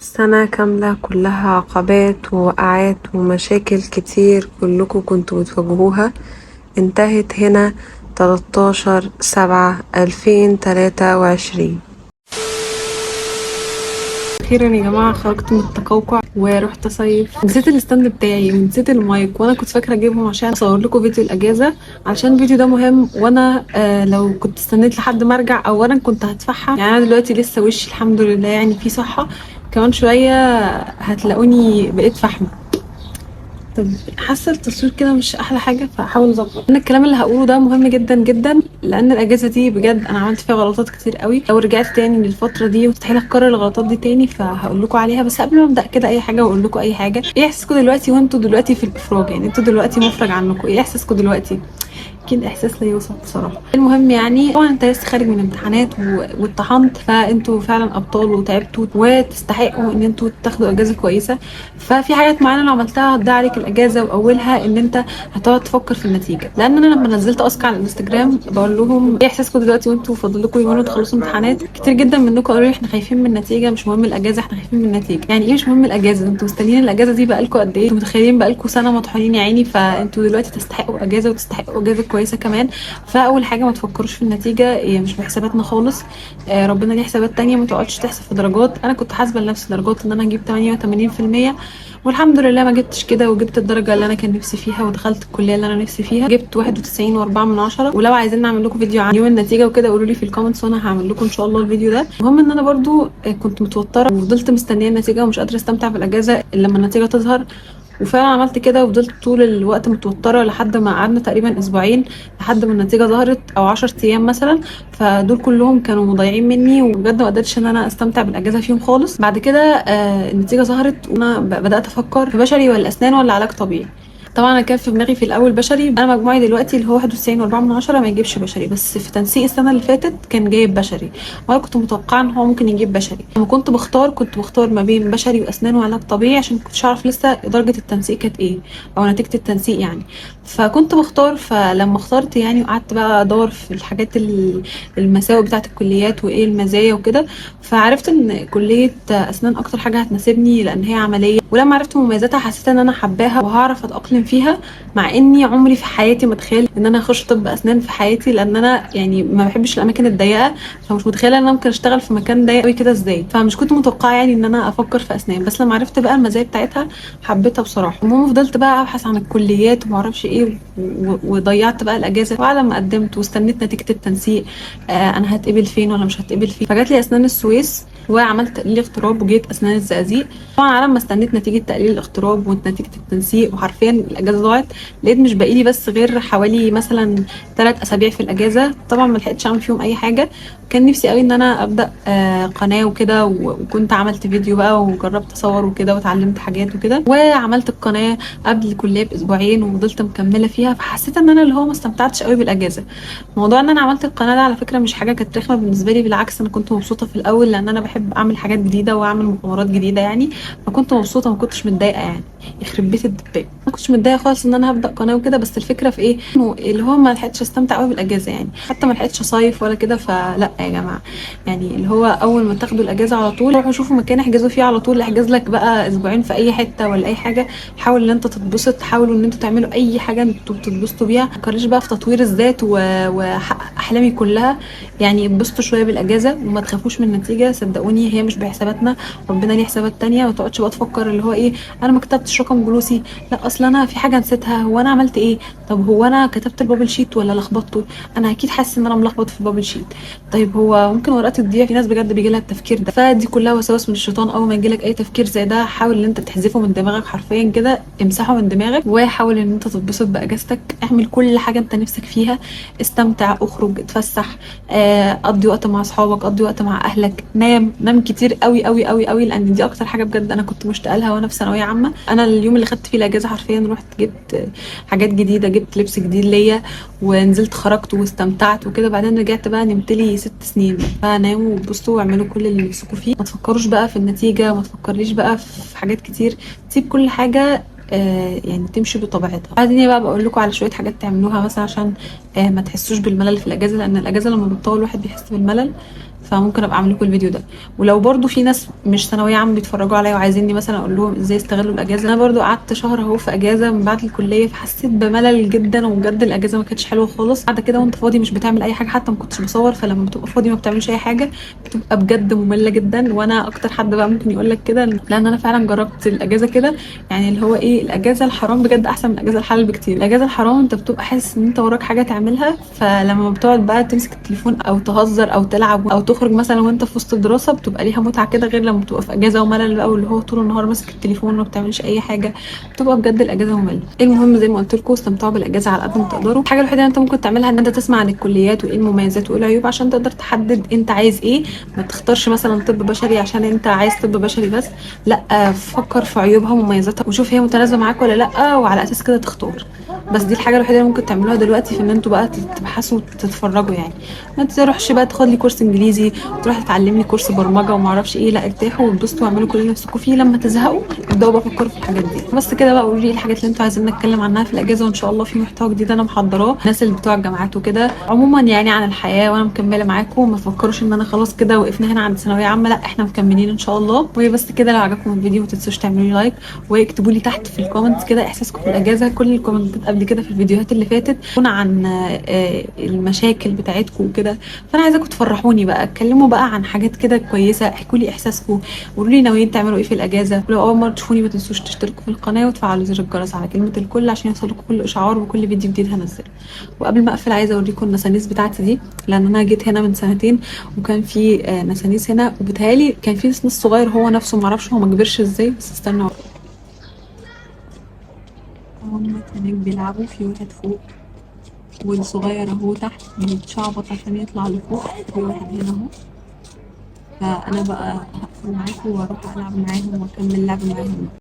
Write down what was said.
سنة كاملة كلها عقبات ووقعات ومشاكل كتير كلكم كنتوا بتواجهوها انتهت هنا 13/7/2023. اخيرا يا جماعه خرجت من التقوقع ورحت اصيف. نسيت الستاند بتاعي ونسيت المايك، وانا كنت فاكره اجيبهم عشان اصور لكم فيديو الاجازه، علشان الفيديو ده مهم. وانا لو كنت استنيت لحد ما ارجع اولا كنت هدفعها. يعني انا دلوقتي لسه وشي الحمد لله يعني في صحه، كمان شويه هتلاقوني بقيت فحمه. طب حاسه التصوير كده مش احلى حاجه، فهحاول اظبط. انا الكلام اللي هقوله ده مهم جدا جدا، لان الاجازه دي بجد انا عملت فيها غلطات كتير قوي. لو رجعت تاني للفتره دي مستحيل اكرر الغلطات دي تاني، فهقول لكم عليها. بس قبل ما ابدا كده اي حاجه واقول لكم اي حاجه، ايه احساسكم دلوقتي وانتوا دلوقتي في الافراج؟ يعني انتوا دلوقتي مفرج عنكم، ايه احساسكم دلوقتي؟ اكيد احساس لا يوصف بصراحه. المهم يعني طبعا انت لسه خارج من امتحانات واتطحنت، فانتوا فعلا ابطال وتعبتوا وتستحقوا ان انتوا تاخدوا اجازه كويسه. ففي حاجات معينه لو عملتها هتضيع عليك الاجازه، واولها ان انت هتقعد تفكر في النتيجه. لان انا لما نزلت اسك على الانستجرام بقول لهم ايه احساسكم دلوقتي وانتوا فاضل لكم يومين وتخلصوا امتحانات، كتير جدا منكم قالوا لي احنا خايفين من النتيجه، مش مهم الاجازه، احنا خايفين من النتيجه. يعني ايه مش مهم الاجازه؟ انتوا مستنيين الاجازه دي بقالكم قد ايه؟ انتوا متخيلين بقالكم سنه مطحونين يا عيني، فانتوا دلوقتي تستحقوا اجازه وتستحقوا اجازه كويسه كمان. فاول حاجه ما تفكروش في النتيجه، هي مش بحساباتنا خالص. ربنا ليه حسابات تانية، ما تقعدش تحسب في درجات. انا كنت حاسبه لنفسي درجات ان انا هجيب 88%، والحمد لله ما جبتش كده، وجبت الدرجه اللي انا كان نفسي فيها ودخلت الكليه اللي انا نفسي فيها، جبت 91.4 من 10. ولو عايزين نعمل لكم فيديو عن يوم النتيجه وكده قولوا لي في الكومنتس وانا هعمل لكم ان شاء الله الفيديو ده. المهم ان انا برضو كنت متوتره وفضلت مستنيه النتيجه ومش قادره استمتع بالاجازه الا لما النتيجه تظهر. وفعلا عملت كده وفضلت طول الوقت متوتره لحد ما قعدنا تقريبا اسبوعين لحد ما النتيجه ظهرت، او 10 ايام مثلا. فدول كلهم كانوا مضيعين مني، وبجد ما قدرتش ان انا استمتع بالاجازه فيهم خالص. بعد كده النتيجه ظهرت وانا بدات افكر في بشري ولا اسنان ولا علاج طبيعي. طبعا انا كان في دماغي في الاول بشري. انا مجموعي دلوقتي اللي هو 91.4 من 10 ما يجيبش بشري، بس في تنسيق السنه اللي فاتت كان جايب بشري، وانا كنت متوقعه ان هو ممكن يجيب بشري. لما كنت بختار ما بين بشري واسنان وعلاج طبيعي، عشان كنتش اعرف لسه درجه التنسيق كانت ايه او نتيجه التنسيق يعني. فكنت بختار، فلما اخترت يعني وقعدت بقى ادور في الحاجات المساوئ بتاعه الكليات وايه المزايا وكده، فعرفت ان كليه اسنان اكتر حاجه هتناسبني لان هي عمليه. ولما عرفت مميزاتها حسيت ان انا حباها وهعرف اتاقلم فيها، مع اني عمري في حياتي ما اتخيل ان انا اخش طب اسنان في حياتي، لان انا يعني ما بحبش الاماكن الضيقه. فمش متخيله ان انا ممكن اشتغل في مكان ضيق قوي كده ازاي، فمش كنت متوقعه يعني ان انا افكر في اسنان. بس لما عرفت بقى المزايا بتاعتها حبيتها بصراحه. المهم فضلت بقى ابحث عن الكليات وما اعرفش ايه، وضيعت بقى الاجازه. وبعد ما قدمت واستنيت نتيجه التنسيق انا هتقبل فين ولا مش هتقبل فين، فجات لي اسنان السويس وعملت تقليل اغتراب وجيت اسنان الزقازيق. طبعا على ما استنيت نتيجه تقليل الاغتراب ونتيجه التنسيق وحرفيا الاجازه ضاعت، لقيت مش باقي لي بس غير حوالي مثلا 3 اسابيع في الاجازه. طبعا ما لحقتش اعمل فيهم اي حاجه. كان نفسي قوي ان انا ابدا قناه وكده، وكنت عملت فيديو بقى وجربت اصور وكده واتعلمت حاجات وكده، وعملت القناه قبل الكليه باسبوعين وفضلت مكمله فيها. فحسيت ان انا اللي هو ما استمتعتش قوي بالاجازه. موضوع ان انا عملت القناه ده على فكره مش حاجه كانت رخمه بالنسبه لي، بالعكس انا كنت مبسوطه في الاول، لان انا بحب اعمل حاجات جديده واعمل مغامرات جديده يعني. فكنت مبسوطه ما كنتش متضايقه يعني. يخرب بيت الدبان، ما كنتش متضايقه خالص ان انا هبدا قناه وكده. بس الفكره في ايه، انه اللي هو ما لحقتش استمتع قوي بالاجازه يعني، حتى ما لحقتش اصيف ولا كده. فلا يا جماعه، يعني اللي هو اول ما تاخدوا الاجازه على طول روحوا شوفوا مكان احجزوا فيه على طول. احجز لك بقى اسبوعين في اي حته ولا اي حاجه، حاول ان انت تتبسط، حاولوا ان انتوا تعملوا اي حاجه انتوا بتتبسطوا بيها. ما تفكريش بقى في تطوير الذات وحقق احلامي كلها. يعني اتبسطوا شويه بالاجازه وما تخافوش من النتيجه، صدقوني هي مش بحساباتنا، ربنا ليه حسابات تانية. ما تقعدش بقى تفكر اللي هو ايه، انا ما كتبتش رقم جلوسي، لا اصل انا في حاجه نسيتها، هو انا عملت ايه، طب هو انا كتبت البابل شيت ولا لخبطته، انا اكيد حاسس ان انا ملخبط في البابل شيت. طيب هو ممكن ورقات تضيع، في ناس بجد بيجي لها التفكير ده. فدي كلها وسواس من الشيطان. اول ما يجي لك اي تفكير زي ده حاول ان انت تحذفه من دماغك، حرفيا كده امسحه من دماغك، وحاول ان انت تتبسط باجازتك. اعمل كل حاجه انت نفسك فيها، استمتع، اخرج، اتفسح، قضي وقت مع اصحابك، قضي وقت مع اهلك، نام كتير قوي قوي قوي قوي، لان دي اكتر حاجه بجد انا كنت مشتاقه لها وانا في ثانويه عامه. انا اليوم اللي خدت فيه الاجازه حرفيا رحت جبت حاجات جديده، جبت لبس جديد ليا ونزلت خرجت واستمتعت وكده. بعدين رجعت بقى نمت لي 6 سنين. فناموا وبصوا واعملوا كل اللي نفسكم فيه، ما تفكروش بقى في النتيجه، ما تفكريش بقى في حاجات كتير، تسيب كل حاجه يعني تمشي بطبيعتها. بعدين بقى بقول لكم على شويه حاجات تعملوها مثلا عشان ما تحسوش بالملل في الاجازه، لان الاجازه لما بتطول الواحد بيحس بالملل. فممكن ابقى اعمل لكم الفيديو ده. ولو برضو في ناس مش ثانويه عام بيتفرجوا عليا وعايزيني مثلا اقول لهم ازاي يستغلوا الاجازه، انا برضو قعدت شهر اهو في اجازه من بعد الكليه، فحسيت بملل جدا، وبجد الاجازه ما كانتش حلوه خالص. قاعده كده وانت فاضي مش بتعمل اي حاجه، حتى ما كنتش بصور، فلما بتبقى فاضي ما بتعملش اي حاجه بتبقى بجد ممله جدا. وانا اكتر حد بقى ممكن يقول لك كده، لان انا فعلا جربت الاجازه كده. يعني اللي هو ايه، الاجازه الحرام بجد احسن من الاجازه الحلال بكتير. الاجازه الحرام انت بتبقى حاسس ان انت وراك حاجه تعملها، فلما بتقعد بقى تمسك التليفون او تهزر او تلعب او تخرج مثلا وانت في وسط الدراسه، بتبقى ليها متعه كده، غير لما بتبقى في اجازه وملل بقى، واللي هو طول النهار ماسك التليفون وما بتعملش اي حاجه، بتبقى بجد الاجازه ممله. المهم زي ما قلت لكم، استمتعوا بالاجازه على قد ما تقدروا. الحاجه الوحيده اللي انت ممكن تعملها ان انت تسمع عن الكليات وايه المميزات وايه العيوب، عشان تقدر تحدد انت عايز ايه. ما تختارش مثلا طب بشري عشان انت عايز طب بشري بس، لا، فكر في عيوبها ومميزاتها وشوف هي متناسبه معاك ولا لا، وعلى اساس كده تختار. بس دي الحاجه الوحيده اللي ممكن تعملوها دلوقتي، في ان انتوا بقى تبحثوا وتتفرجوا. يعني ما تروحش بقى تاخد لي كورس انجليزي، تروح تتعلم لي كورس برمجه وما اعرفش ايه، لا، ارتاحوا واتبسطوا واعملوا كل اللي نفسكم فيه. لما تزهقوا ابداوا بقى فكروا في الحاجات دي. بس كده بقى، قولوا لي ايه الحاجات اللي انتوا عايزين نتكلم عنها في الاجازه، وان شاء الله في محتوى جديد انا محضراه الناس اللي بتوع الجامعات وكده، عموما يعني عن الحياه، وانا مكمله معاكم. ما تفكروش ان انا خلاص كده وقفنا هنا عند ثانويه عامه، لا، احنا مكملين ان شاء الله. وبس كده، لو عجبكم الفيديو ما تنسوش تعملوا لي لايك، واكتبوا لي تحت في الكومنتس كده احساسكم في الاجازه. كل الكومنتات قبل كده في الفيديوهات اللي فاتت تكون عن المشاكل بتاعتكم وكده، فانا عايزاكم تفرحوني بقى، اتكلموا بقى عن حاجات كده كويسه، احكوا لي احساسكم، قولوا لي ناويين تعملوا ايه في الاجازه. ولو اول مره تشوفوني ما تنسوش تشتركوا في القناه وتفعلوا زر الجرس على كلمه الكل عشان يوصلكم كل اشعار وكل فيديو جديد هنزله. وقبل ما اقفل عايزه اوريكم النسانيس بتاعتي دي، لان انا جيت هنا من سنتين وكان في نسانيس هنا، وبتهيالي كان في نسنس صغير هو نفسه، معرفش هو ما كبرش ازاي، بس استنوا. هم هناك بيلعبوا، في واحد فوق والصغير اهو تحت بيتشعبط عشان يطلع لفوق، في واحد هنا اهو. فانا بقى هقفل معاكم واروح العب معاهم واكمل لعب معاهم.